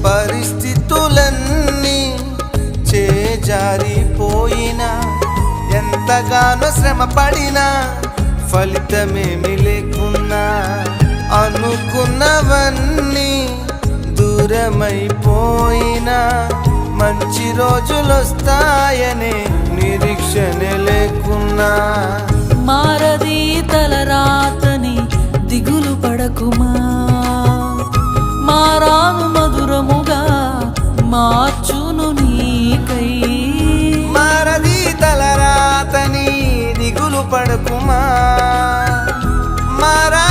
పరిస్థితులన్నీ చేజారిపోయినా ఎంతగానో శ్రమ పడినా ఫలితమేమి లేకున్నా అనుకున్నవన్నీ దూరమైపోయినా మంచి రోజులొస్తాయనే నిరీక్షణ లేకున్నా మారది తలరాతని దిగులు పడకుమా, మారాను మధురముగా మార్చును నీకై. మారది తలరాతని దిగులు పడకుమా, మారా